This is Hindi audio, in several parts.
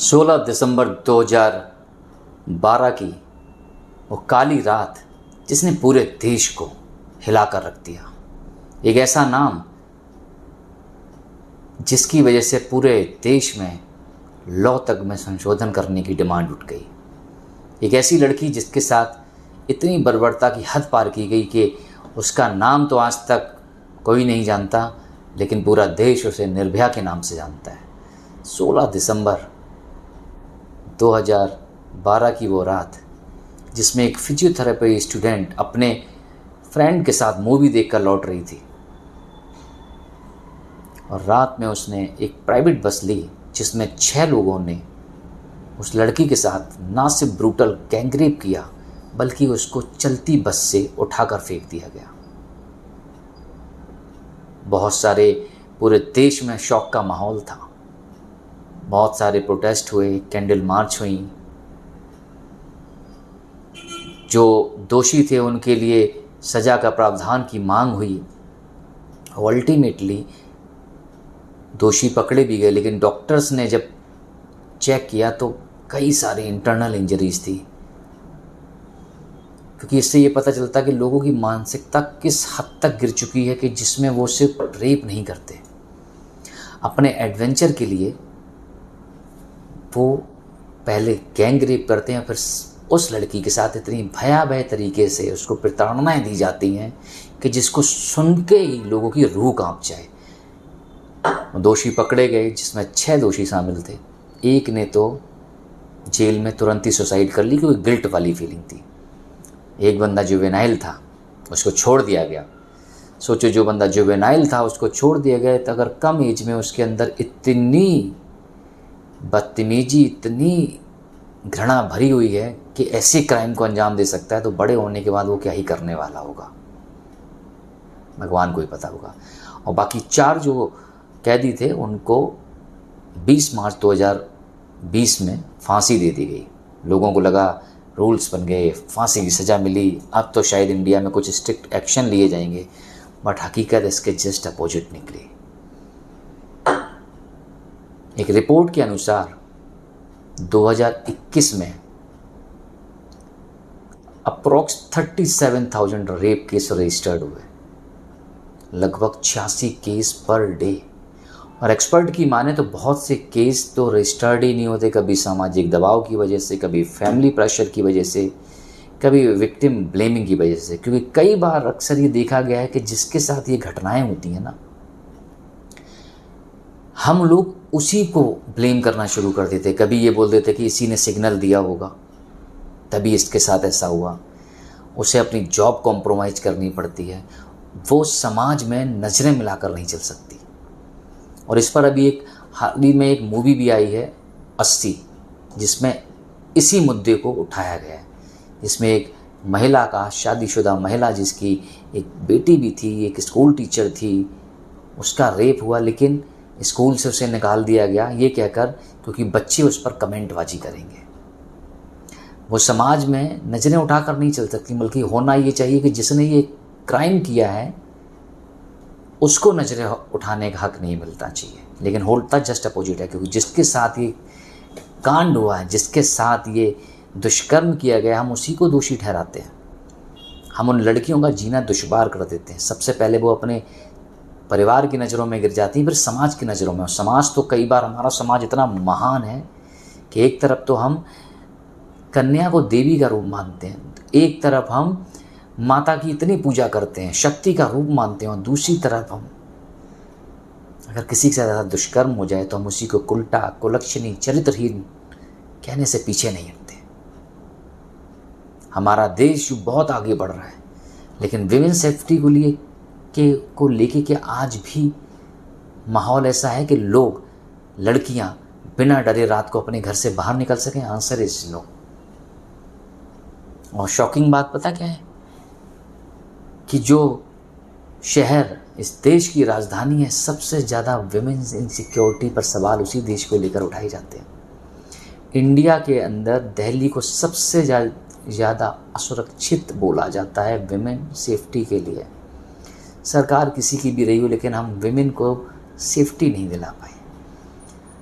16 दिसंबर 2012 की वो काली रात जिसने पूरे देश को हिलाकर रख दिया। एक ऐसा नाम जिसकी वजह से पूरे देश में लॉ तक में संशोधन करने की डिमांड उठ गई। एक ऐसी लड़की जिसके साथ इतनी बर्बरता की हद पार की गई कि उसका नाम तो आज तक कोई नहीं जानता, लेकिन पूरा देश उसे निर्भया के नाम से जानता है। 16 दिसंबर 2012 की वो रात जिसमें एक फिजियोथेरेपी स्टूडेंट अपने फ्रेंड के साथ मूवी देखकर लौट रही थी और रात में उसने एक प्राइवेट बस ली जिसमें 6 लोगों ने उस लड़की के साथ ना सिर्फ ब्रूटल गैंगरेप किया बल्कि उसको चलती बस से उठाकर फेंक दिया गया। बहुत सारे पूरे देश में शौक का माहौल था। बहुत सारे प्रोटेस्ट हुए, कैंडल मार्च हुई। जो दोषी थे उनके लिए सज़ा का प्रावधान की मांग हुई। अल्टीमेटली दोषी पकड़े भी गए, लेकिन डॉक्टर्स ने जब चेक किया तो कई सारी इंटरनल इंजरीज थी, क्योंकि इससे ये पता चलता कि लोगों की मानसिकता किस हद तक गिर चुकी है कि जिसमें वो सिर्फ रेप नहीं करते, अपने एडवेंचर के लिए वो पहले गैंग रेप करते हैं, फिर उस लड़की के साथ इतनी भयावह तरीके से उसको प्रताड़नाएं दी जाती हैं कि जिसको सुन के ही लोगों की रूह कांप जाए। दोषी पकड़े गए जिसमें 6 दोषी शामिल थे। एक ने तो जेल में तुरंत ही सुसाइड कर ली क्योंकि गिल्ट वाली फीलिंग थी। एक बंदा जुवेनाइल था, उसको छोड़ दिया गया। सोचो, जो बंदा जुवेनाइल था उसको छोड़ दिया गया, तो अगर कम एज में उसके अंदर इतनी बदतमीजी, इतनी घृणा भरी हुई है कि ऐसे क्राइम को अंजाम दे सकता है, तो बड़े होने के बाद वो क्या ही करने वाला होगा, भगवान को ही पता होगा। और बाकी 4 जो कैदी थे उनको 20 मार्च 2020 में फांसी दे दी गई। लोगों को लगा रूल्स बन गए, फांसी की सज़ा मिली, अब तो शायद इंडिया में कुछ स्ट्रिक्ट एक्शन लिए जाएंगे, बट हकीकत इसके जस्ट अपोजिट निकली। एक रिपोर्ट के अनुसार 2021 में अप्रॉक्स 37,000 रेप केस रजिस्टर्ड हुए, लगभग 86 केस पर डे। और एक्सपर्ट की माने तो बहुत से केस तो रजिस्टर्ड ही नहीं होते, कभी सामाजिक दबाव की वजह से, कभी फैमिली प्रेशर की वजह से, कभी विक्टिम ब्लेमिंग की वजह से। क्योंकि कई बार अक्सर ये देखा गया है कि जिसके साथ ये घटनाएं होती हैं ना, हम लोग उसी को ब्लेम करना शुरू कर देते। कभी ये बोल देते कि इसी ने सिग्नल दिया होगा तभी इसके साथ ऐसा हुआ। उसे अपनी जॉब कॉम्प्रोमाइज़ करनी पड़ती है, वो समाज में नज़रें मिलाकर नहीं चल सकती। और इस पर अभी एक हाल ही में एक मूवी भी आई है 80, जिसमें इसी मुद्दे को उठाया गया है। जिसमें एक महिला का, शादीशुदा महिला जिसकी एक बेटी भी थी, एक स्कूल टीचर थी, उसका रेप हुआ, लेकिन स्कूल से उसे निकाल दिया गया ये कहकर क्योंकि बच्चे उस पर कमेंटबाजी करेंगे। वो समाज में नज़रें उठाकर नहीं चल सकती, बल्कि होना ये चाहिए कि जिसने ये क्राइम किया है उसको नज़रें उठाने का हक नहीं मिलता चाहिए, लेकिन होता जस्ट अपोजिट है। क्योंकि जिसके साथ ये कांड हुआ है, जिसके साथ ये दुष्कर्म किया गया, हम उसी को दोषी ठहराते हैं। हम उन लड़कियों का जीना दुश्वार कर देते हैं। सबसे पहले वो अपने परिवार की नज़रों में गिर जाती हैं, फिर समाज की नज़रों में। और समाज तो कई बार, हमारा समाज इतना महान है कि एक तरफ तो हम कन्या को देवी का रूप मानते हैं, एक तरफ हम माता की इतनी पूजा करते हैं, शक्ति का रूप मानते हैं, और दूसरी तरफ हम अगर किसी के साथ ज़्यादा दुष्कर्म हो जाए तो हम उसी को कुलटा, कुलक्षणी, चरित्रहीन कहने से पीछे नहीं हटते। हमारा देश बहुत आगे बढ़ रहा है, लेकिन विमेन सेफ्टी को लेके कि आज भी माहौल ऐसा है कि लोग, लड़कियां बिना डरे रात को अपने घर से बाहर निकल सकें? Answer is no. और शॉकिंग बात पता क्या है कि जो शहर इस देश की राजधानी है, सबसे ज़्यादा विमेन्स इनसिक्योरिटी पर सवाल उसी देश को लेकर उठाए जाते हैं। इंडिया के अंदर दिल्ली को सबसे ज़्यादा असुरक्षित बोला जाता है विमेन सेफ्टी के लिए। सरकार किसी की भी रही हो, लेकिन हम विमेन को सेफ्टी नहीं दिला पाए।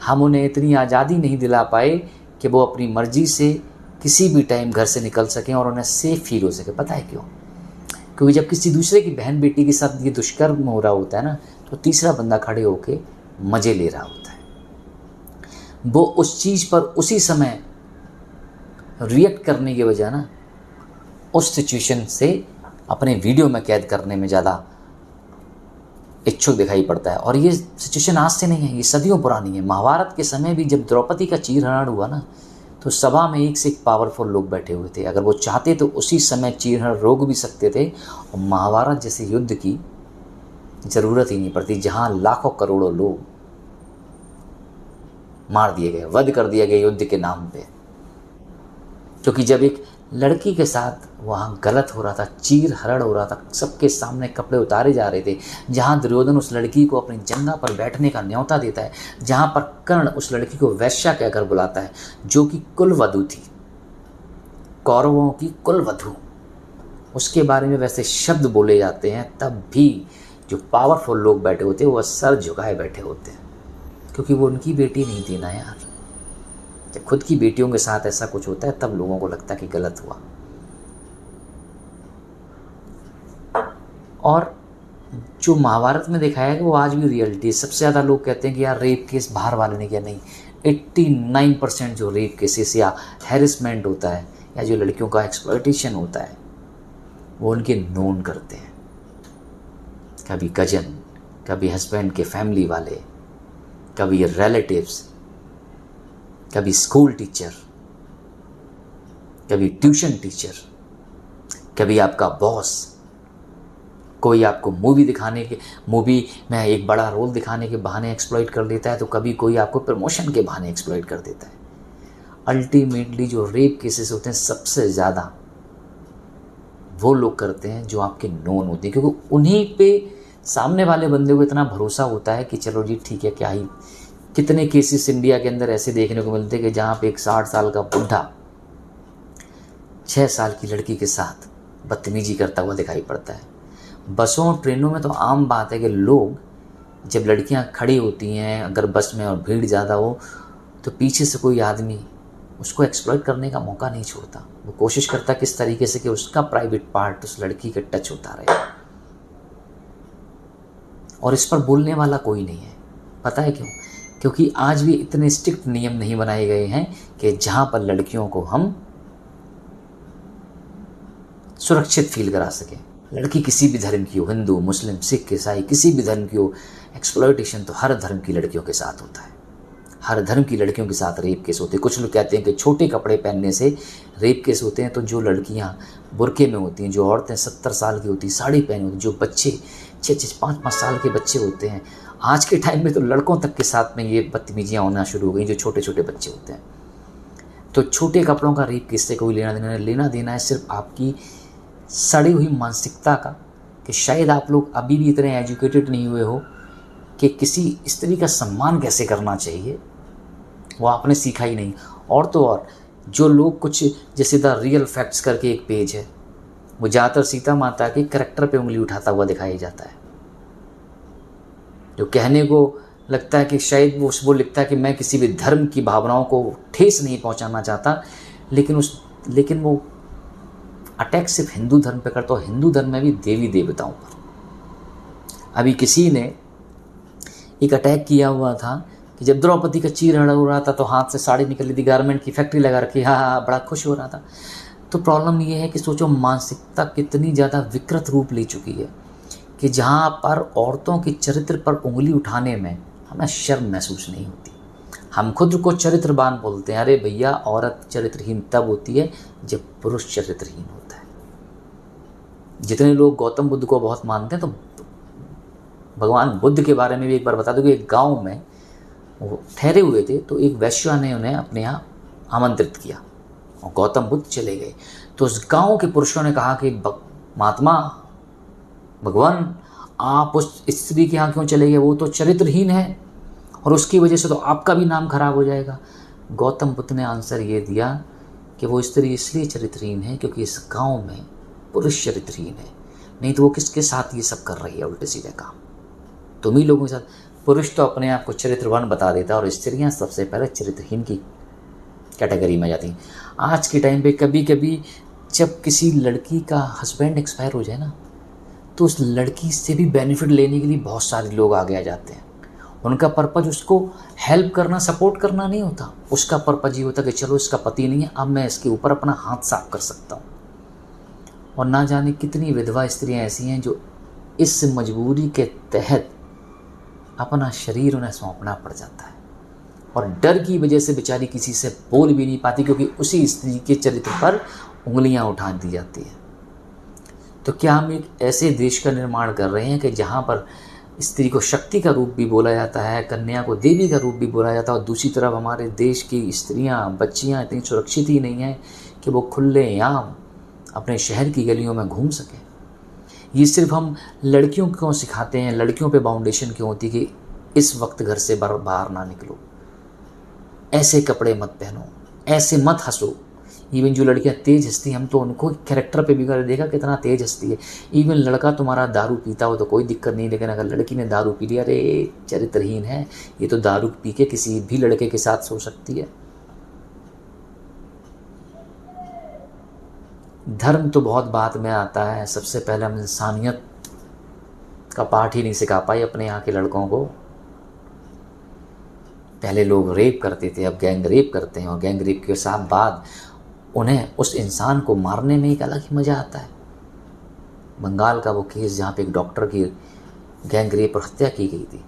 हम उन्हें इतनी आज़ादी नहीं दिला पाए कि वो अपनी मर्जी से किसी भी टाइम घर से निकल सकें और उन्हें सेफ फील हो सके। पता है क्यों? क्योंकि जब किसी दूसरे की बहन बेटी के साथ ये दुष्कर्म हो रहा होता है ना, तो तीसरा बंदा खड़े होके मज़े ले रहा होता है। वो उस चीज़ पर उसी समय रिएक्ट करने के बजाय ना उस सिचुएशन से अपने वीडियो में कैद करने में ज़्यादा इच्छुक दिखाई पड़ता है। और ये सिचुएशन आज से नहीं है, ये सदियों पुरानी है। महाभारत के समय भी जब द्रौपदी का चीरहरण हुआ ना, तो सभा में एक से एक पावरफुल लोग बैठे हुए थे। अगर वो चाहते तो उसी समय चीरहरण रोक भी सकते थे और महाभारत जैसे युद्ध की ज़रूरत ही नहीं पड़ती, जहाँ लाखों करोड़ों लोग मार दिए गए, वध कर दिए गए युद्ध के नाम पे। क्योंकि जब एक लड़की के साथ वहाँ गलत हो रहा था, चीर हरण हो रहा था, सबके सामने कपड़े उतारे जा रहे थे, जहाँ दुर्योधन उस लड़की को अपनी जंगा पर बैठने का न्योता देता है, जहाँ पर कर्ण उस लड़की को वैश्या कहकर बुलाता है, जो कि कुलवधू थी, कौरवों की कुलवधू, उसके बारे में वैसे शब्द बोले जाते हैं, तब भी जो पावरफुल लोग बैठे होते हैं वो सर झुकाए बैठे होते हैं, क्योंकि वो उनकी बेटी नहीं थी ना यार। जब खुद की बेटियों के साथ ऐसा कुछ होता है तब लोगों को लगता है कि गलत हुआ। और जो महाभारत में दिखाया गया वो आज भी रियलिटी है। सबसे ज़्यादा लोग कहते हैं कि यार रेप केस बाहर वाले ने किया, नहीं, 89% जो रेप केसेस या हैरेसमेंट होता है या जो लड़कियों का एक्सप्लॉयटेशन होता है वो उनके नोन करते हैं। कभी कजन, कभी हस्बैंड के फैमिली वाले, कभी रिलेटिव्स, कभी स्कूल टीचर, कभी ट्यूशन टीचर, कभी आपका बॉस, कोई आपको मूवी में एक बड़ा रोल दिखाने के बहाने एक्सप्लॉइट कर लेता है, तो कभी कोई आपको प्रमोशन के बहाने एक्सप्लॉइट कर देता है। अल्टीमेटली जो रेप केसेस होते हैं सबसे ज़्यादा वो लोग करते हैं जो आपके नोन होते हैं, क्योंकि उन्हीं पे सामने वाले बंदे को इतना भरोसा होता है कि चलो जी ठीक है, क्या ही। कितने केसेस इंडिया के अंदर ऐसे देखने को मिलते हैं कि जहाँ पे एक 60 साल का बुढ़ा 6 साल की लड़की के साथ बदतमीजी करता हुआ दिखाई पड़ता है। बसों ट्रेनों में तो आम बात है कि लोग जब लड़कियां खड़ी होती हैं, अगर बस में और भीड़ ज़्यादा हो, तो पीछे से कोई आदमी उसको एक्सप्लॉइट करने का मौका नहीं छोड़ता। वो कोशिश करता किस तरीके से कि उसका प्राइवेट पार्ट उस लड़की के टच होता रहे, और इस पर बोलने वाला कोई नहीं है। पता है क्यों? क्योंकि आज भी इतने स्ट्रिक्ट नियम नहीं बनाए गए हैं कि जहाँ पर लड़कियों को हम सुरक्षित फील करा सकें। लड़की किसी भी धर्म की हो, हिंदू, मुस्लिम, सिख, ईसाई, किसी भी धर्म की हो, एक्सप्लॉयटेशन तो हर धर्म की लड़कियों के साथ होता है। हर धर्म की लड़कियों के साथ रेप केस होते हैं। कुछ लोग कहते हैं कि छोटे कपड़े पहनने से रेप केस होते हैं, तो जो लड़कियां बुर्के में होती हैं, जो औरतें 70 साल की होती, साड़ी पहनी होती, जो बच्चे 6-6, 5-5 साल के बच्चे होते हैं, आज के टाइम में तो लड़कों तक के साथ में ये बदतमीजियाँ होना शुरू हो गई, जो छोटे छोटे बच्चे होते हैं। तो छोटे कपड़ों का रेप केस से कोई लेना देना है सिर्फ आपकी सड़ी हुई मानसिकता का, कि शायद आप लोग अभी भी इतने एजुकेटेड नहीं हुए हो कि किसी स्त्री का सम्मान कैसे करना चाहिए, वो आपने सीखा ही नहीं। और तो और जो लोग कुछ, जैसे द रियल फैक्ट्स करके एक पेज है, वो ज़्यादातर सीता माता के करैक्टर पे उंगली उठाता हुआ दिखाया जाता है, जो कहने को लगता है कि शायद वो लिखता है कि मैं किसी भी धर्म की भावनाओं को ठेस नहीं पहुंचाना चाहता, लेकिन वो अटैक सिर्फ हिंदू धर्म पे करता है, हिंदू धर्म में भी देवी देवताओं पर। अभी किसी ने एक अटैक किया हुआ था कि जब द्रौपदी का चीरहरण हो रहा था तो हाथ से साड़ी निकल रही थी, गारमेंट की फैक्ट्री लगा रखी, हाँ बड़ा खुश हो रहा था। तो प्रॉब्लम ये है कि सोचो मानसिकता कितनी ज़्यादा विकृत रूप ले चुकी है कि जहाँ पर औरतों के चरित्र पर उंगली उठाने में हमें शर्म महसूस नहीं होती। हम खुद को चरित्रवान बोलते हैं। अरे भैया, औरत चरित्रहीन तब होती है जब पुरुष चरित्रहीन होता है। जितने लोग गौतम बुद्ध को बहुत मानते हैं, तो भगवान बुद्ध के बारे में भी एक बार बता दूं कि एक गांव में वो ठहरे हुए थे, तो एक वैश्या ने उन्हें अपने यहाँ आमंत्रित किया और गौतम बुद्ध चले गए। तो उस गांव के पुरुषों ने कहा कि महात्मा भगवान, आप उस स्त्री के यहाँ क्यों चले गए, वो तो चरित्रहीन है और उसकी वजह से तो आपका भी नाम खराब हो जाएगा। गौतम बुद्ध ने आंसर ये दिया कि वो स्त्री इसलिए चरित्रहीन है क्योंकि इस गांव में पुरुष चरित्रहीन है, नहीं तो वो किसके साथ ये सब कर रही है उल्टे सीधे काम, तुम ही लोगों के साथ। पुरुष तो अपने आप को चरित्रवान बता देता है और स्त्रियां सबसे पहले चरित्रहीन की कैटेगरी में जाती हैं। आज के टाइम पे कभी कभी जब किसी लड़की का हस्बैंड एक्सपायर हो जाए ना, तो उस लड़की से भी बेनिफिट लेने के लिए बहुत सारे लोग आगे आ जाते हैं। उनका पर्पज उसको हेल्प करना, सपोर्ट करना नहीं होता, उसका पर्पज ये होता कि चलो इसका पति नहीं है, अब मैं इसके ऊपर अपना हाथ साफ कर सकता हूँ। और ना जाने कितनी विधवा स्त्रियाँ ऐसी हैं जो इस मजबूरी के तहत अपना शरीर उन्हें सौंपना पड़ जाता है और डर की वजह से बेचारी किसी से बोल भी नहीं पाती, क्योंकि उसी स्त्री के चरित्र पर उंगलियां उठा दी जाती है। तो क्या हम एक ऐसे देश का निर्माण कर रहे हैं कि जहाँ पर स्त्री को शक्ति का रूप भी बोला जाता है, कन्या को देवी का रूप भी बोला जाता है, और दूसरी तरफ हमारे देश की स्त्रियाँ, बच्चियाँ इतनी सुरक्षित ही नहीं हैं कि वो खुलेआम अपने शहर की गलियों में घूम सकें। ये सिर्फ हम लड़कियों को क्यों सिखाते हैं, लड़कियों पे बाउंडेशन क्यों होती कि इस वक्त घर से बाहर ना निकलो, ऐसे कपड़े मत पहनो, ऐसे मत हंसो। इवन जो लड़कियां तेज हंसती हैं, हम तो उनको कैरेक्टर पे भी कर देखा कितना तेज हंसती है। इवन लड़का तुम्हारा दारू पीता हो तो कोई दिक्कत नहीं, लेकिन अगर लड़की ने दारू पी लिया, अरे चरित्रहीन है, ये तो दारू पी के किसी भी लड़के के साथ सो सकती है। धर्म तो बहुत बाद में आता है, सबसे पहले हम इंसानियत का पाठ ही नहीं सिखा पाए अपने यहाँ के लड़कों को। पहले लोग रेप करते थे, अब गैंग रेप करते हैं, और गैंग रेप के साथ बाद उन्हें उस इंसान को मारने में एक अलग ही मज़ा आता है। बंगाल का वो केस जहाँ पे एक डॉक्टर की गैंग रेप और हत्या की गई थी,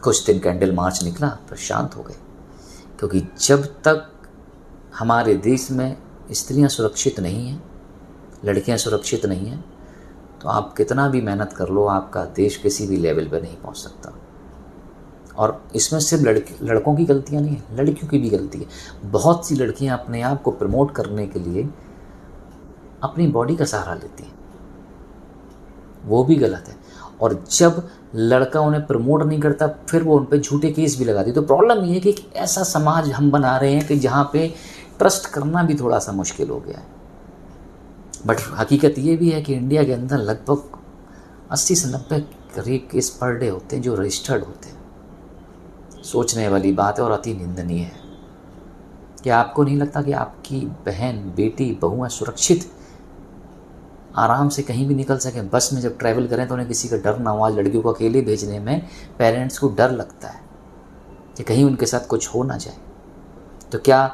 कुछ दिन कैंडल मार्च निकला तो शांत हो गए, क्योंकि जब तक हमारे देश में स्त्रियाँ सुरक्षित नहीं हैं, लड़कियाँ सुरक्षित नहीं हैं, तो आप कितना भी मेहनत कर लो, आपका देश किसी भी लेवल पर नहीं पहुँच सकता। और इसमें सिर्फ लड़कों की गलतियाँ नहीं है, लड़कियों की भी गलती है। बहुत सी लड़कियाँ अपने आप को प्रमोट करने के लिए अपनी बॉडी का सहारा लेती हैं, वो भी गलत है। और जब लड़का उन्हें प्रमोट नहीं करता, फिर वो उन पर झूठे केस भी लगाती है। तो प्रॉब्लम ये है कि एक ऐसा समाज हम बना रहे हैं कि जहाँ पे ट्रस्ट करना भी थोड़ा सा मुश्किल हो गया है। बट हकीकत ये भी है कि इंडिया के अंदर लगभग 80 से 90 रेप केस पर डे होते हैं जो रजिस्टर्ड होते हैं। सोचने वाली बात है और अति निंदनीय है। क्या आपको नहीं लगता कि आपकी बहन, बेटी, बहुएं सुरक्षित आराम से कहीं भी निकल सकें? बस में जब ट्रैवल करें तो उन्हें किसी का डर ना हो। आज लड़कियों को अकेले भेजने में पेरेंट्स को डर लगता है कि कहीं उनके साथ कुछ हो ना जाए। तो क्या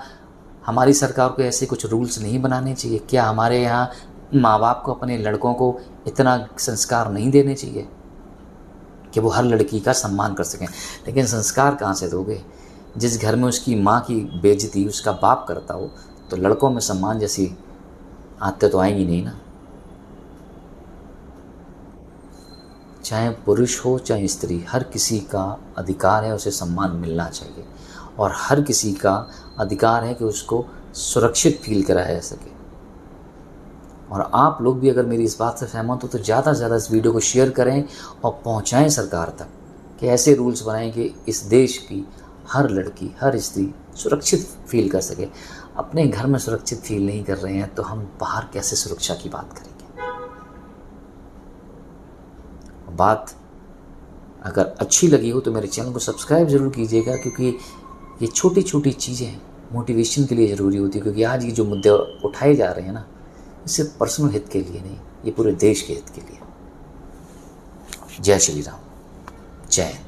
हमारी सरकार को ऐसे कुछ रूल्स नहीं बनाने चाहिए? क्या हमारे यहाँ माँ बाप को अपने लड़कों को इतना संस्कार नहीं देने चाहिए कि वो हर लड़की का सम्मान कर सकें? लेकिन संस्कार कहाँ से दोगे? जिस घर में उसकी माँ की बेइज्जती उसका बाप करता हो, तो लड़कों में सम्मान जैसी आदतें तो आएंगी नहीं ना। चाहे पुरुष हो चाहे स्त्री, हर किसी का अधिकार है उसे सम्मान मिलना चाहिए, और हर किसी का अधिकार है कि उसको सुरक्षित फील कराया जा सके। और आप लोग भी अगर मेरी इस बात से सहमत हो तो ज़्यादा से ज़्यादा इस वीडियो को शेयर करें और पहुंचाएं सरकार तक कि ऐसे रूल्स बनाएं कि इस देश की हर लड़की, हर स्त्री सुरक्षित फील कर सके। अपने घर में सुरक्षित फील नहीं कर रहे हैं तो हम बाहर कैसे सुरक्षा की बात करेंगे? बात अगर अच्छी लगी हो तो मेरे चैनल को सब्सक्राइब ज़रूर कीजिएगा, क्योंकि ये छोटी छोटी चीज़ें मोटिवेशन के लिए ज़रूरी होती है। क्योंकि आज ये जो मुद्दे उठाए जा रहे हैं ना, सिर्फ पर्सनल हित के लिए नहीं, ये पूरे देश के हित के लिए। जय श्री राम, जय हिंद।